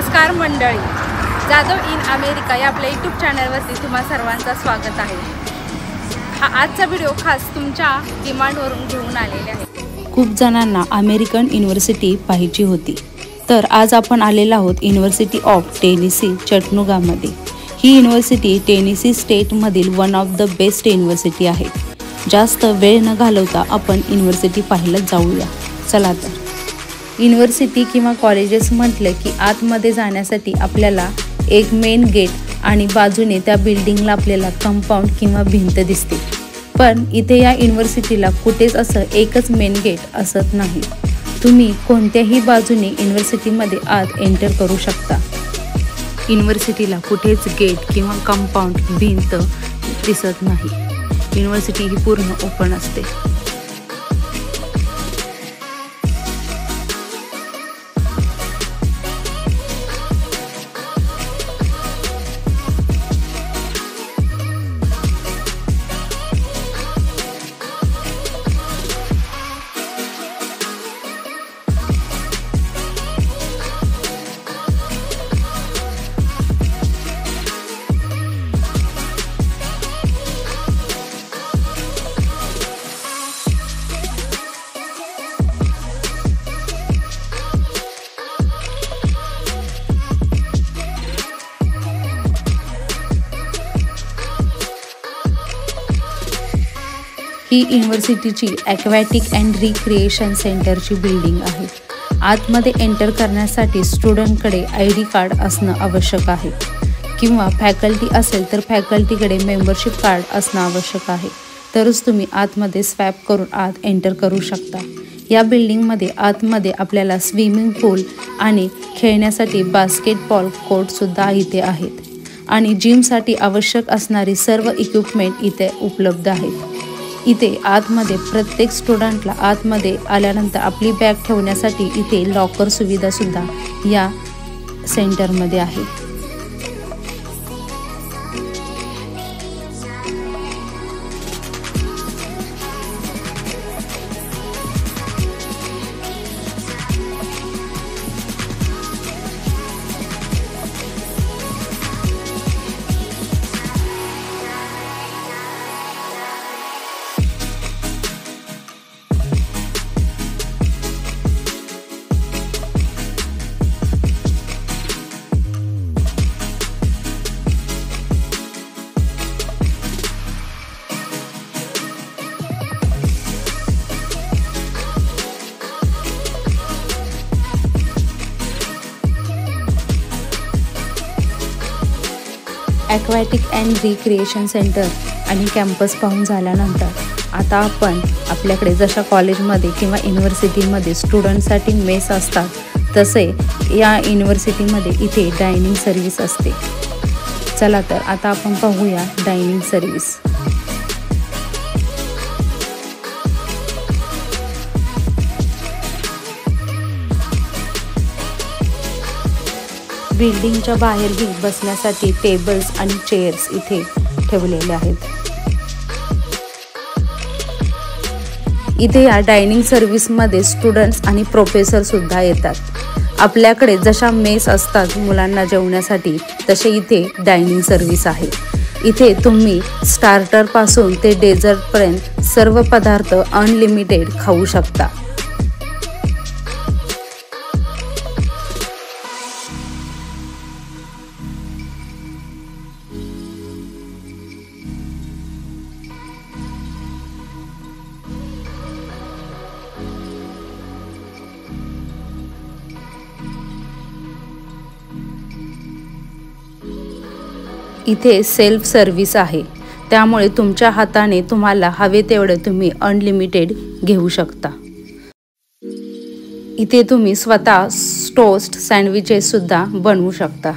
नमस्कार मंडळी, Jadhav in America या आपल्या यूट्यूब चॅनलवरती तुम्हा सर्वांचं स्वागत आहे। हा आजचा व्हिडिओ खास तुमच्या डिमांडवरून घेऊन आलेला आहे। खूप जणांना अमेरिकन युनिव्हर्सिटी पाहायची होती, तर आज आपण आलेलो आहोत युनिव्हर्सिटी ऑफ टेनेसी चटनुगामध्ये। ही युनिव्हर्सिटी टेनेसी स्टेटमधील one of the best university आहे। जास्त वेळ न घालवता आपण युनिव्हर्सिटी पाहायला जाऊया। चला तर। युनिव्हर्सिटी किंवा कॉलेजेस म्हटलं की आतमध्ये जाण्यासाठी आपल्याला एक मेन गेट आणि बाजूने त्या बिल्डिंगला आपल्याला कंपाऊंड किंवा भिंत दिसते। पण इथे या युनिव्हर्सिटीला कुठेच असं एकच मेन गेट असत नाही। तुम्ही कोणत्याही बाजूने युनिव्हर्सिटीमध्ये आत एंटर करू शकता। युनिव्हर्सिटीला कुठेच गेट किंवा कंपाऊंड भिंत दिसत नाही। युनिव्हर्सिटी ही पूर्ण ओपन असते। ही युनिव्हर्सिटीची ॲक्वॅटिक अँड रिक्रिएशन सेंटरची बिल्डिंग आहे। आतमध्ये एंटर करण्यासाठी स्टुडंटकडे ID कार्ड असणं आवश्यक आहे किंवा फॅकल्टी असेल तर फॅकल्टीकडे मेंबरशिप कार्ड असणं आवश्यक आहे, तरच तुम्ही आतमध्ये स्वॅप करून आत एंटर करू शकता। या बिल्डिंगमध्ये आतमध्ये आपल्याला स्विमिंग पूल आणि खेळण्यासाठी बास्केटबॉल कोर्टसुद्धा इथे आहेत आणि जिमसाठी आवश्यक असणारी सर्व इक्विपमेंट इथे उपलब्ध आहेत। इथे आतमध्ये प्रत्येक स्टुडंटला आतमध्ये आल्यानंतर आपली बॅग ठेवण्यासाठी इथे लॉकर सुविधासुद्धा या सेंटरमध्ये आहे। ॲक्वॅटिक अँड रिक्रिएशन सेंटर आणि कॅम्पस पाहून झाल्यानंतर आता आपण आपल्याकडे जशा कॉलेजमध्ये किंवा युनिव्हर्सिटीमध्ये स्टुडंटसाठी मेस असतात, तसे या युनिव्हर्सिटीमध्ये इथे डायनिंग सर्व्हिस असते। चला तर आता आपण पाहूया डायनिंग सर्व्हिस। बिल्डिंगच्या बाहेरही बसण्यासाठी टेबल्स आणि चेअर्स इथे ठेवलेले आहेत। इथे या डायनिंग सर्व्हिसमध्ये स्टुडंट्स आणि प्रोफेसर सुद्धा येतात। आपल्याकडे जशा मेस असतात मुलांना जेवण्यासाठी, तसे इथे डायनिंग सर्व्हिस आहे। इथे तुम्ही स्टार्टरपासून ते डेझर्टपर्यंत सर्व पदार्थ अनलिमिटेड खाऊ शकता। इथे सेल्फ सर्व्हिस आहे, त्यामुळे तुमच्या हाताने तुम्हाला हवे तेवढे तुम्ही अनलिमिटेड घेऊ शकता। इथे तुम्ही स्वतः टोस्ट सँडविचेस सुद्धा बनवू शकता।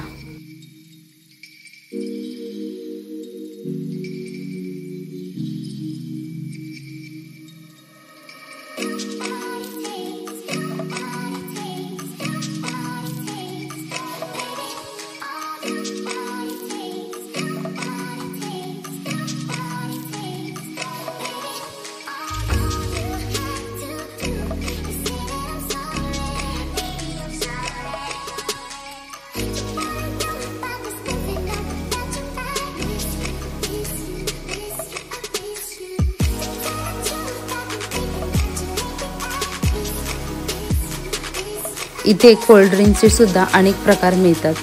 इथे कोल्ड्रिंक्सचे सुद्धा अनेक प्रकार मिळतात.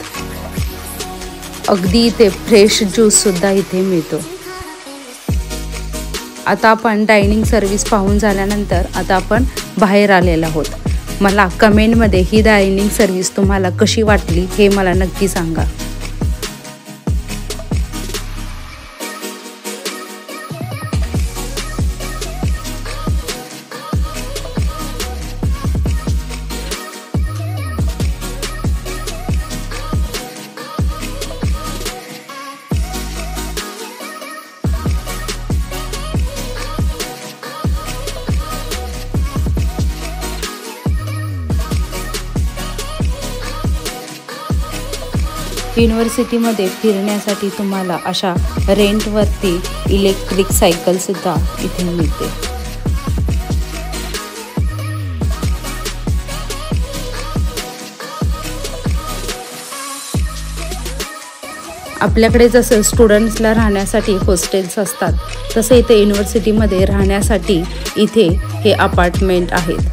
अगदी इथे फ्रेश ज्यूस सुद्धा इथे मिळतो. आता आपण डायनिंग सर्व्हिस पाहून झाल्यानंतर आता आपण बाहेर आलेलो आहोत. मला कमेंटमध्ये ही डायनिंग सर्व्हिस तुम्हाला कशी वाटली हे मला नक्की सांगा. युनिव्हर्सिटीमध्ये फिरण्यासाठी तुम्हाला अशा रेंटवरती इलेक्ट्रिक सायकल सुद्धा इथे मिळते. आपल्याकडे जसं स्टुडंट्सला राहण्यासाठी हॉस्टेल्स असतात तसं इथे युनिव्हर्सिटीमध्ये राहण्यासाठी इथे हे अपार्टमेंट आहेत.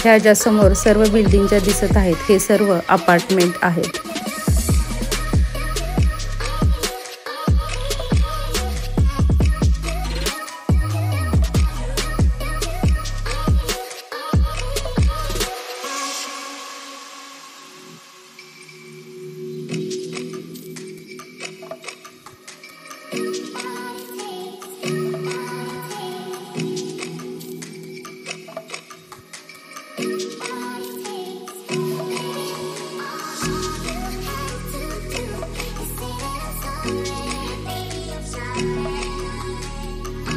ह्या ज्या समोर सर्व बिल्डिंग ज्या दिसत आहेत हे सर्व अपार्टमेंट आहेत.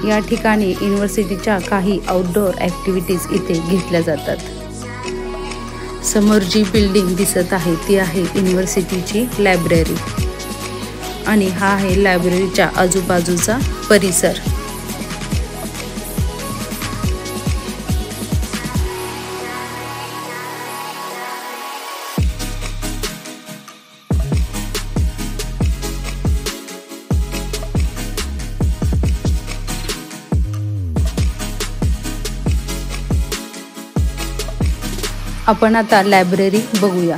या ठिकाणी युनिव्हर्सिटीच्या काही आउटडोअर ॲक्टिव्हिटीज इथे घेतल्या जातात. समोर जी बिल्डिंग दिसत आहे ती आहे युनिव्हर्सिटीची लायब्ररी आणि हा आहे लायब्ररीच्या आजूबाजूचा परिसर. आपण आता लायब्ररी बघूया.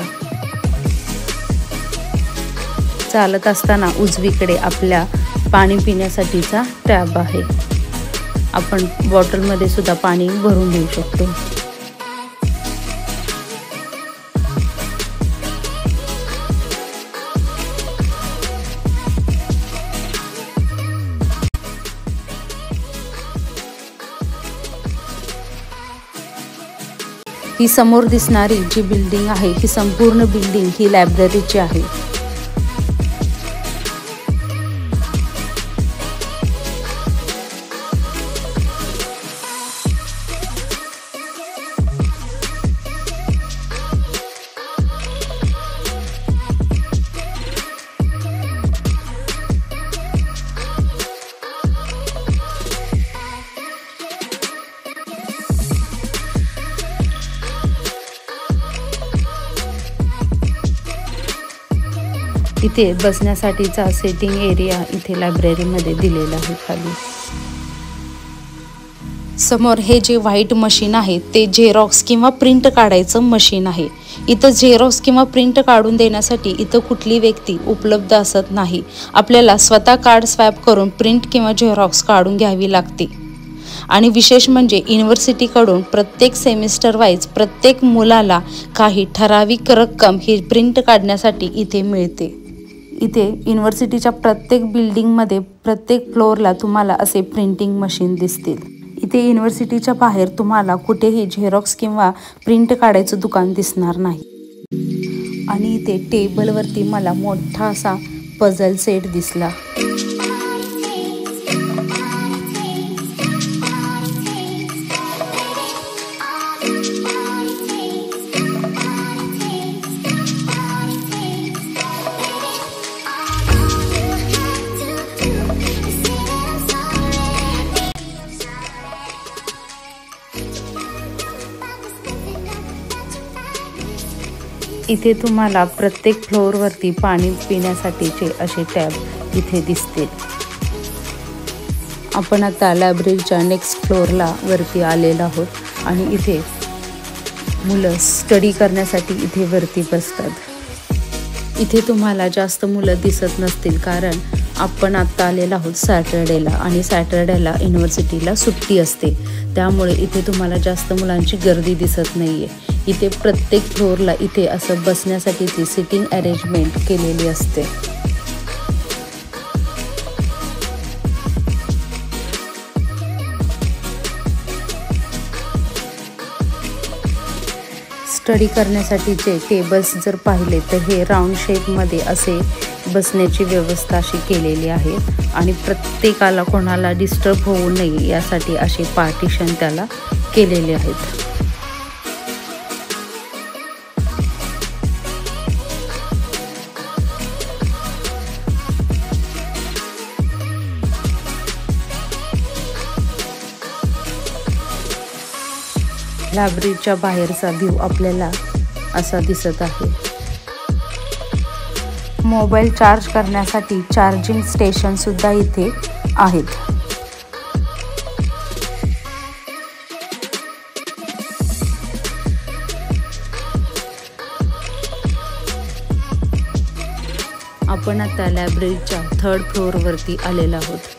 चालत असताना उजवीकडे आपल्या पाणी पिण्यासाठीचा टॅब आहे. आपण बॉटलमध्ये सुद्धा पाणी भरून घेऊ शकतो. ही समोर दिसणारी जी बिल्डिंग आहे ही संपूर्ण बिल्डिंग ही लायब्ररीची आहे. इथे बसण्यासाठीचा सेटिंग एरिया इथे लायब्ररीमध्ये दिलेला आहे खाली. समोर हे जे व्हाईट मशीन आहे ते झेरॉक्स किंवा प्रिंट काढायचं मशीन आहे. इथं झेरॉक्स किंवा प्रिंट काढून देण्यासाठी इथं कुठली व्यक्ती उपलब्ध असत नाही. आपल्याला स्वतः कार्ड स्वॅप करून प्रिंट किंवा झेरॉक्स काढून घ्यावी लागते. आणि विशेष म्हणजे युनिव्हर्सिटीकडून प्रत्येक सेमिस्टर वाईज प्रत्येक मुलाला काही ठराविक रक्कम ही प्रिंट काढण्यासाठी इथे मिळते. इथे युनिव्हर्सिटीच्या प्रत्येक बिल्डिंगमध्ये प्रत्येक फ्लोअरला तुम्हाला असे प्रिंटिंग मशीन दिसतील. इथे युनिव्हर्सिटीच्या बाहेर तुम्हाला कुठेही झेरॉक्स किंवा प्रिंट काढायचं दुकान दिसणार नाही. आणि इथे टेबलवरती मला मोठा असा पझल सेट दिसला. इथे तुम्हाला प्रत्येक फ्लोअरवरती पाणी पिण्यासाठीचे असे टॅब इथे दिसतील. आपण आता लायब्ररीच्या नेक्स्ट फ्लोअरला वरती आलेलो आहोत आणि इथे मुलं स्टडी करण्यासाठी इथे वरती बसतात. इथे तुम्हाला जास्त मुलं दिसत नसतील कारण आपण आत्ता आलेलो आहोत सॅटर्डेला आणि सॅटर्डेला युनिव्हर्सिटीला सुट्टी असते. त्यामुळे इथे तुम्हाला जास्त मुलांची गर्दी दिसत नाही आहे. इथे प्रत्येक फ्लोअरला इथे असं बसण्यासाठीची सिटिंग अरेंजमेंट केलेली असते. स्टडी करण्यासाठीचे टेबल्स जर पाहिले तर हे राऊंड शेपमध्ये असे बसण्याची व्यवस्था अशी केलेली आहे आणि प्रत्येकाला कोणाला डिस्टर्ब होऊ नये यासाठी असे पार्टिशन त्याला केलेले आहेत. लायब्ररीच्या बाहेरचा व्ह्यू आपल्याला असा दिसत आहे. मोबाईल चार्ज करण्यासाठी चार्जिंग स्टेशन सुद्धा इथे आहेत. आपण आता लायब्ररीच्या 3rd फ्लोअरवरती आलेलो आहोत.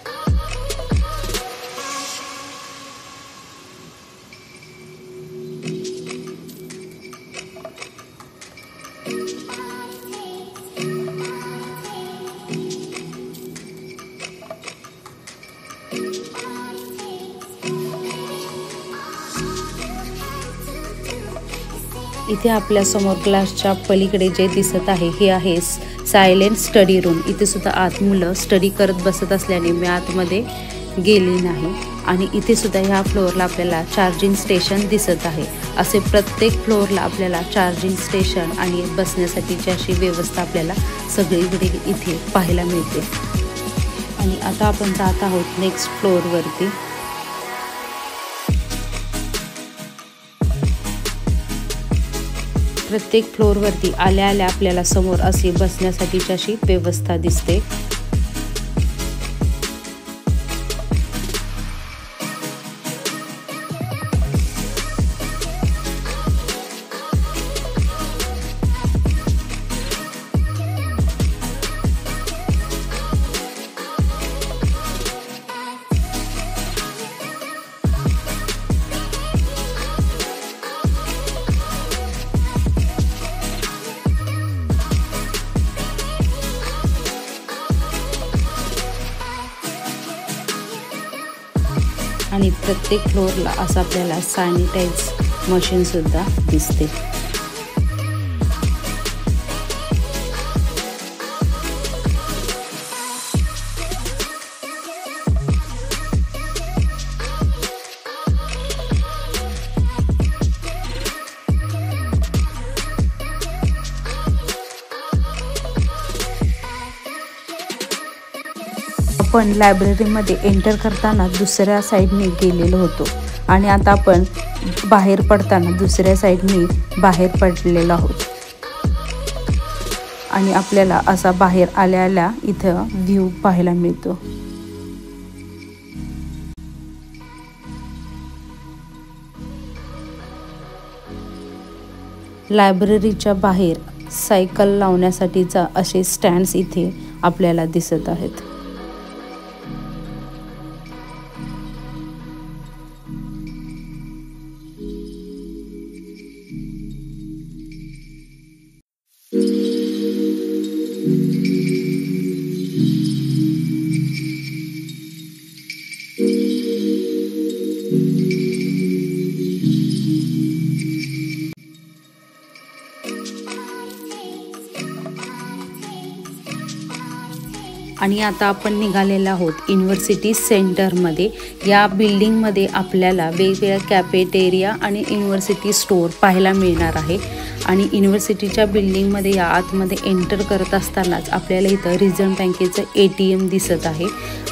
इथे आपल्या समोर क्लासच्या पलीकडे जे दिसत आहे हे आहे सायलेंट स्टडी रूम. इथे सुद्धा आत मुलं स्टडी करत बसत असल्याने मी आतमध्ये गेली नाही. आणि इथे सुद्धा ह्या फ्लोअरला आपल्याला चार्जिंग स्टेशन दिसत आहे. असे प्रत्येक फ्लोअरला आपल्याला चार्जिंग स्टेशन आणि बसण्यासाठीची अशी व्यवस्था आपल्याला सगळीकडे इथे पाहायला मिळते. आणि आता आपण जात आहोत नेक्स्ट फ्लोअरवरती. प्रत्येक फ्लोअरवरती आल्या आल्या आपल्याला समोर अशी बसण्यासाठीची अशी व्यवस्था दिसते. आणि प्रत्येक फ्लोअरला असं आपल्याला सॅनिटाईज मशीन सुद्धा दिसते. आपण लायब्ररीमध्ये एंटर करताना दुसऱ्या साईडने गेलेलो होतो आणि आता आपण बाहेर पडताना दुसऱ्या साईडने बाहेर पडलेलो आहोत. आणि आपल्याला असा बाहेर आल्या आल्या इथं व्ह्यू पाहायला मिळतो. लायब्ररीच्या बाहेर सायकल लावण्यासाठीचा असे स्टँड्स इथे आपल्याला दिसत आहेत. आणि आता आपण निघालेलो आहोत युनिव्हर्सिटी सेंटरमध्ये. या बिल्डिंगमध्ये आपल्याला वेगवेगळ्या कॅफेटेरिया आणि युनिव्हर्सिटी स्टोअर पाहायला मिळणार आहे. आणि युनिव्हर्सिटीच्या बिल्डिंगमध्ये या आतमध्ये एंटर करत असतानाच आपल्याला इथं रिझर्व्ह बँकेचं ATM दिसत आहे.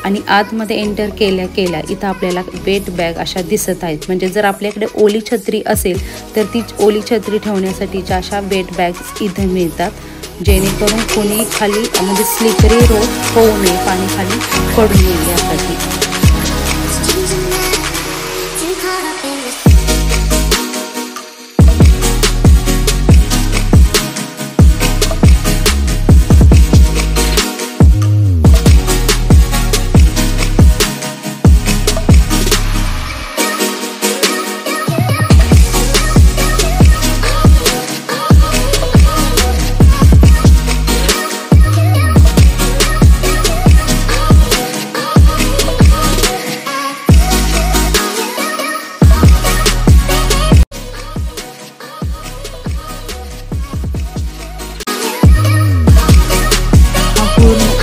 आणि आतमध्ये एंटर केल्या केल्या इथं आपल्याला वेट बॅग अशा दिसत आहेत. म्हणजे जर आपल्याकडे ओली छत्री असेल तर ती ओली छत्री ठेवण्यासाठीच्या अशा वेट बॅग्स इथं मिळतात, जेणेकरून कोणी खाली म्हणजे स्लिपरी रोड होऊ नये, पाणी खाली पडू नये यासाठी.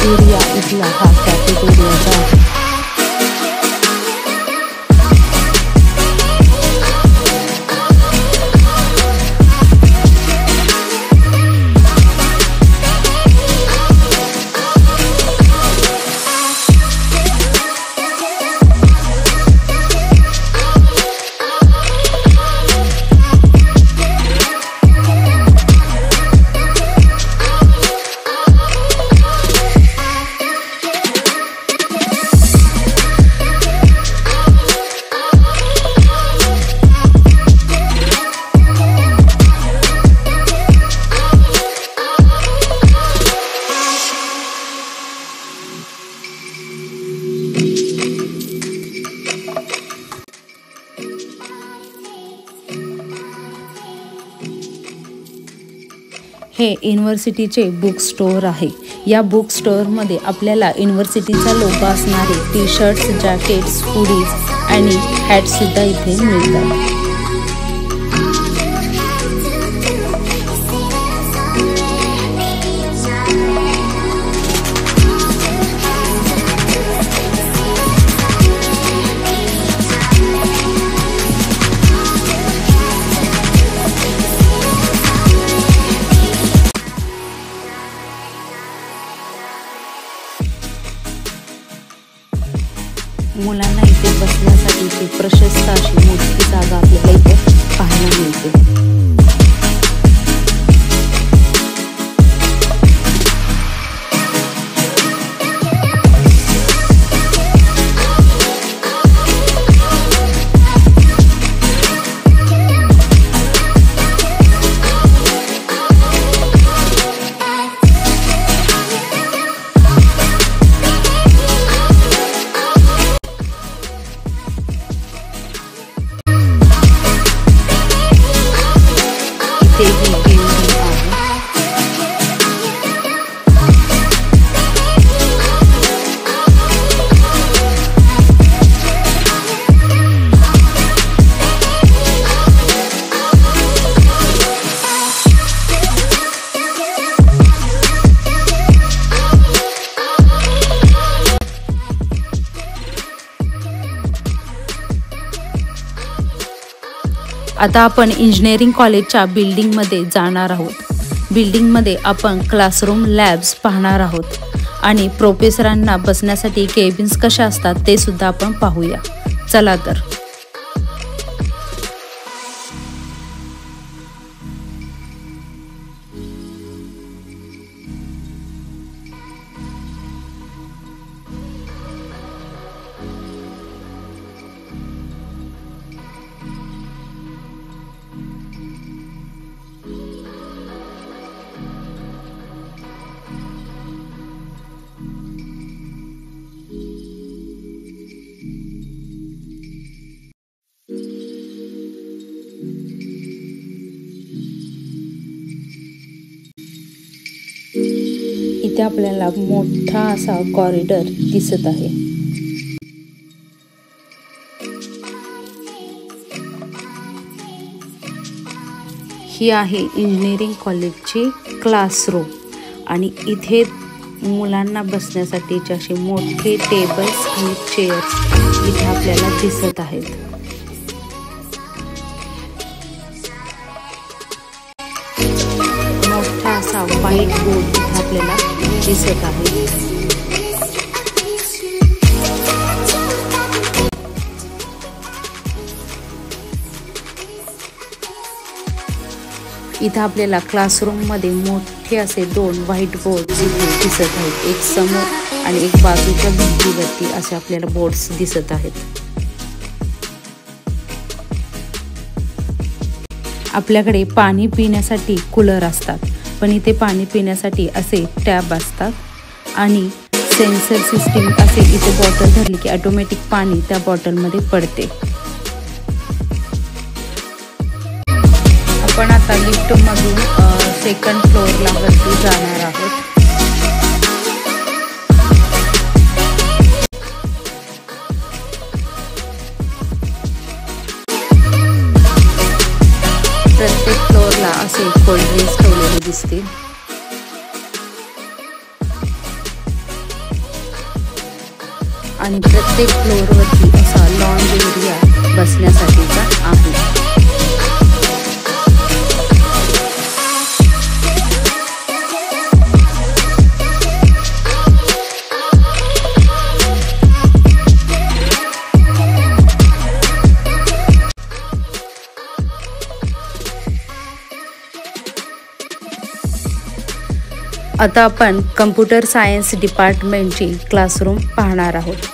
एरिया इथला हा कॅफेटेरियाचा आहे. हे युनिव्हर्सिटीचे बुक स्टोअर आहे. या बुक स्टोअरमध्ये आपल्याला युनिव्हर्सिटीचा लोगो असणारे टी शर्ट्स, जॅकेट्स, हुडीज आणि हॅट्ससुद्धा इथे मिळतात. मुलांना इथे बसण्यासाठी प्रशस्त अशी मोठी जागा आपल्याला इथे पाहायला मिळते. आता आपण इंजिनिअरिंग कॉलेजच्या बिल्डिंगमध्ये जाणार आहोत. बिल्डिंगमध्ये आपण क्लासरूम, लॅब्स पाहणार आहोत आणि प्रोफेसरांना बसण्यासाठी केबिन्स कशा असतात ते सुद्धा आपण पाहूया. चला तर. इथे आपल्याला मोठा असा कॉरिडॉर दिसत आहे. ही आहे इंजिनिअरिंग कॉलेजची क्लासरूम आणि इथे मुलांना बसण्यासाठी असे मोठे टेबल्स आणि चेअर्स इथे आपल्याला दिसत आहेत. मोठा असा व्हाईट बोर्ड इथे आपल्याला दिसत आहे. इथे आपल्याला क्लासरूममध्ये मोठे असे 2 व्हाईट बोर्ड दिसत आहेत. एक समोर आणि एक बाजूच्या भिंतीवरती असे आपल्याला बोर्ड्स दिसत आहेत. आपल्याकडे पाणी पिण्यासाठी कूलर असतात, पण इथे पाणी पिण्यासाठी असे टॅब असतात आणि सेन्सर सिस्टीम असे इथे बॉटल धरली की ऑटोमॅटिक पाणी त्या बॉटलमध्ये पडते. आपण आता लिफ्टमधून सेकंड फ्लोअरला वरती जाणार आहोत. प्रत्येक फ्लोअरला असे कोल्ड ड्रिंक्स ठेवलेले दिसतील. आणि प्रत्येक फ्लोअरवरती असा लॉन्ज एरिया बसण्यासाठीचा आहे. आता आपण कम्प्युटर सायन्स डिपार्टमेंटची क्लासरूम पाहणार आहोत.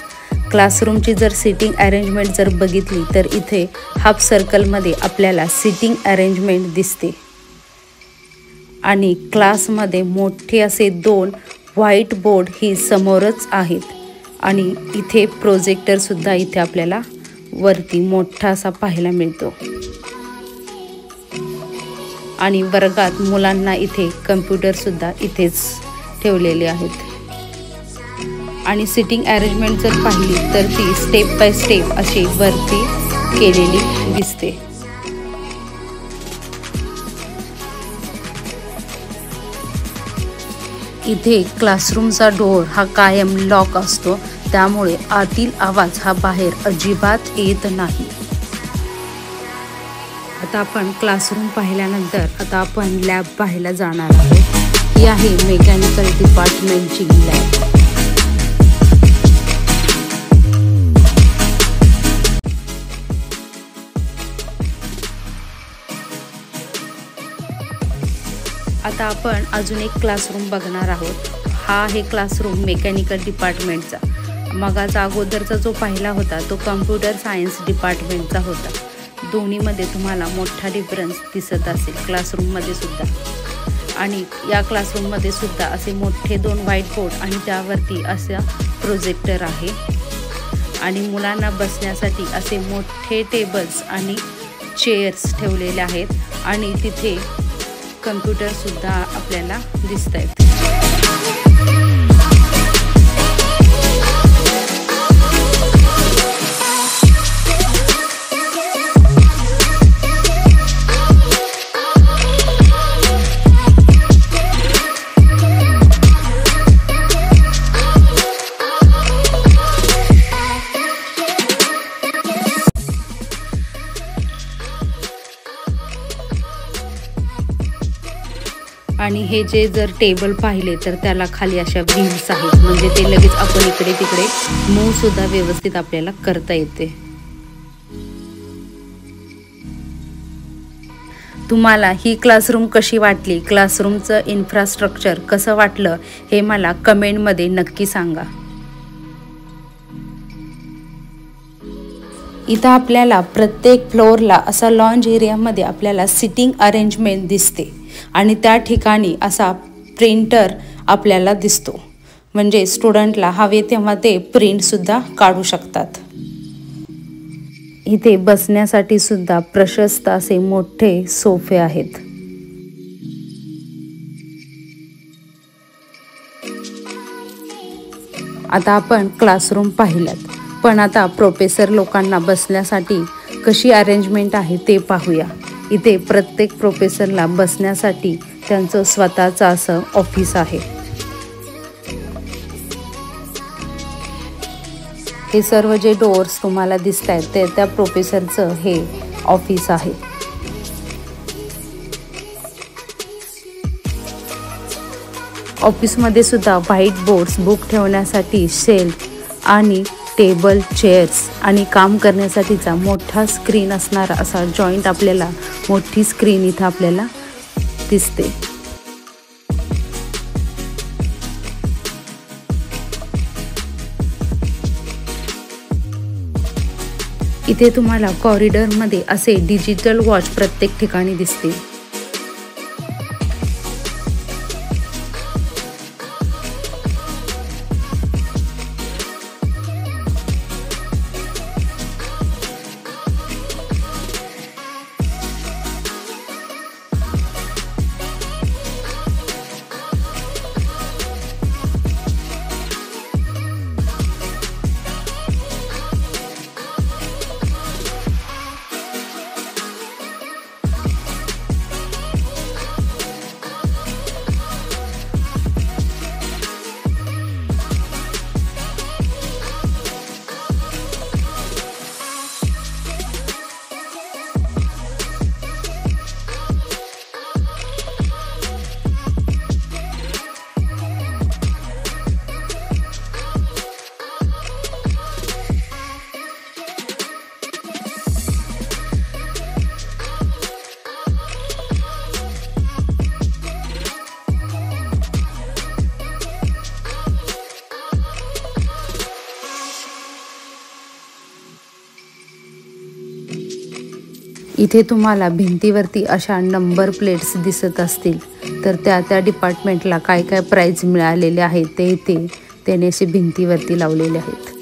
क्लासरूमची जर सिटिंग अरेंजमेंट जर बघितली तर इथे हाफ सर्कलमध्ये आपल्याला सिटिंग अरेंजमेंट दिसते आणि क्लासमध्ये मोठे असे 2 व्हाईट बोर्ड ही समोरच आहेत आणि इथे प्रोजेक्टरसुद्धा इथे आपल्याला वरती मोठा असा पाहायला मिळतो आणि वर्गात मुलांना इथे कम्प्युटरसुद्धा इथेच ठेवलेले आहेत. आणि सिटिंग अरेंजमेंट जर पाहिली तर ती स्टेप बाय स्टेप अशी वरती केलेली दिसते. इथे क्लासरूमचा डोअर हा कायम लॉक असतो, त्यामुळे आतील आवाज हा बाहेर अजिबात येत नाही. आता आपण क्लासरूम पाहिल्यानंतर आता आपण लॅब पाहायला जाणार आहोत. ही आहे मेकॅनिकल डिपार्टमेंटची लॅब. आता आपण अजून एक क्लासरूम बघणार आहोत. हा आहे क्लासरूम मेकॅनिकल डिपार्टमेंटचा. मगाचा अगोदरचा जो पाहिला होता तो कम्प्युटर सायन्स डिपार्टमेंटचा होता. दोन्हीमध्ये तुम्हाला मोठा डिफरन्स दिसत असेल क्लासरूममध्ये सुद्धा. आणि या क्लासरूममध्ये सुद्धा असे मोठे 2 व्हाईट बोर्ड आणि त्यावरती असा प्रोजेक्टर आहे आणि मुलांना बसण्यासाठी असे मोठे टेबल्स आणि चेअर्स ठेवलेले आहेत आणि तिथे कम्प्युटरसुद्धा आपल्याला दिसत आहेत. आणि हे जे जर टेबल पाहिले तर त्याला खाली अशा व्हील्स आहेत, म्हणजे ते लगेच आपण इकडे तिकडे मूव सुद्धा व्यवस्थित आपल्याला करता येते. तुम्हाला ही क्लासरूम कशी वाटली, क्लासरूमचं इन्फ्रास्ट्रक्चर कसं वाटलं हे मला कमेंटमध्ये नक्की सांगा. इथं आपल्याला प्रत्येक फ्लोअरला असा लॉन्ज एरियामध्ये आपल्याला सिटिंग अरेंजमेंट दिसते आणि त्या ठिकाणी असा प्रिंटर आपल्याला दिसतो, म्हणजे स्टुडंटला हवे तेव्हा ते प्रिंटसुद्धा काढू शकतात. इथे बसण्यासाठी सुद्धा प्रशस्त असे मोठे सोफे आहेत. आता आपण क्लासरूम पाहिलात, पण आता प्रोफेसर लोकांना बसण्यासाठी कशी अरेंजमेंट आहे ते पाहूया. इथे प्रत्येक प्रोफेसरला बसण्यासाठी त्यांचं स्वतःचं असं ऑफिस आहे. हे सर्व जे डोअर्स तुम्हाला दिसत आहेत ते त्या प्रोफेसरचं हे ऑफिस आहे. ऑफिसमध्ये सुद्धा व्हाईट बोर्ड्स, बुक ठेवण्यासाठी शेल्फ आणि टेबल, चेअर्स आणि काम करण्यासाठीचा मोठा स्क्रीन असणारा असा जॉईंट आपल्याला मोठी स्क्रीन इथं आपल्याला दिसते. इथे तुम्हाला कॉरिडॉरमध्ये असे डिजिटल वॉच प्रत्येक ठिकाणी दिसते. इथे तुम्हाला भिंतीवरती अशा नंबर प्लेट्स दिसत असतील, तर त्या डिपार्टमेंटला काय काय प्राइज मिळालेले आहेत ते इथे त्याने असे भिंतीवरती लावलेले आहेत.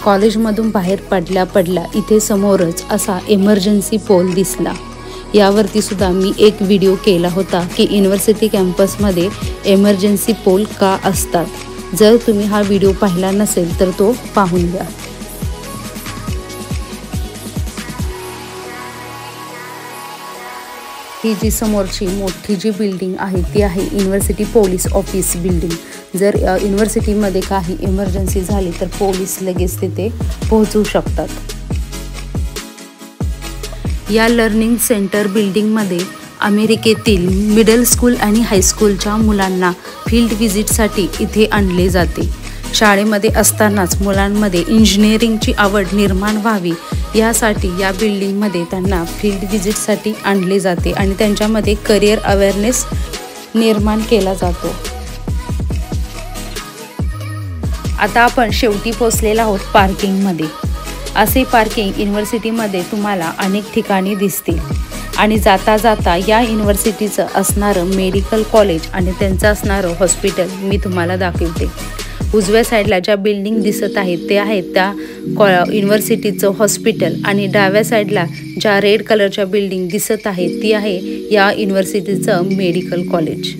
कॉलेजमधून बाहेर पडल्या इथे समोरच असा इमर्जन्सी पोल दिसला. यावरती सुद्धा मी एक व्हिडिओ केला होता की युनिव्हर्सिटी कॅम्पसमध्ये इमर्जन्सी पोल का असतात. जर तुम्ही हा व्हिडिओ पाहिला नसेल तर तो पाहून घ्या. ही जी समोरची मोठी जी बिल्डिंग आहे ती आहे युनिव्हर्सिटी पोलीस ऑफिस बिल्डिंग. जर युनिव्हर्सिटीमध्ये काही इमर्जन्सी झाली तर पोलीस लगेच तिथे पोहोचू शकतात. या लर्निंग सेंटर बिल्डिंगमध्ये अमेरिकेतील मिडल स्कूल आणि हायस्कूलच्या मुलांना फील्ड व्हिजिटसाठी इथे आणले जाते. शाळेमध्ये असतानाच मुलांमध्ये इंजिनिअरिंगची आवड निर्माण व्हावी यासाठी या बिल्डिंगमध्ये त्यांना फील्ड व्हिजिटसाठी आणले जाते आणि त्यांच्यामध्ये करिअर अवेअरनेस निर्माण केला जातो. आता आपण शेवटी पोहोचलेलो आहोत पार्किंगमध्ये. असे पार्किंग युनिव्हर्सिटीमध्ये तुम्हाला अनेक ठिकाणी दिसतील आणि जाता जाता या युनिव्हर्सिटीचं असणारं मेडिकल कॉलेज आणि त्यांचं असणारं हॉस्पिटल मी तुम्हाला दाखवते. उजव्या साईडला ज्या बिल्डिंग दिसत आहेत ते आहेत त्या युनिव्हर्सिटीचं हॉस्पिटल आणि डाव्या साईडला ज्या रेड कलरच्या बिल्डिंग दिसत आहेत ती आहे या युनिव्हर्सिटीचं मेडिकल कॉलेज.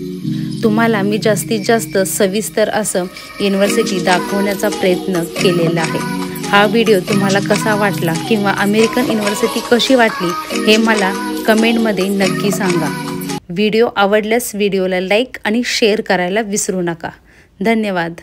तुम्हाला मी जास्तीत जास्त सविस्तर असं युनिव्हर्सिटी दाखवण्याचा प्रयत्न केलेला आहे. हा व्हिडिओ तुम्हाला कसा वाटला किंवा अमेरिकन युनिव्हर्सिटी कशी वाटली हे मला कमेंटमध्ये नक्की सांगा. व्हिडिओ आवडल्यास व्हिडिओला लाईक आणि शेअर करायला विसरू नका. धन्यवाद.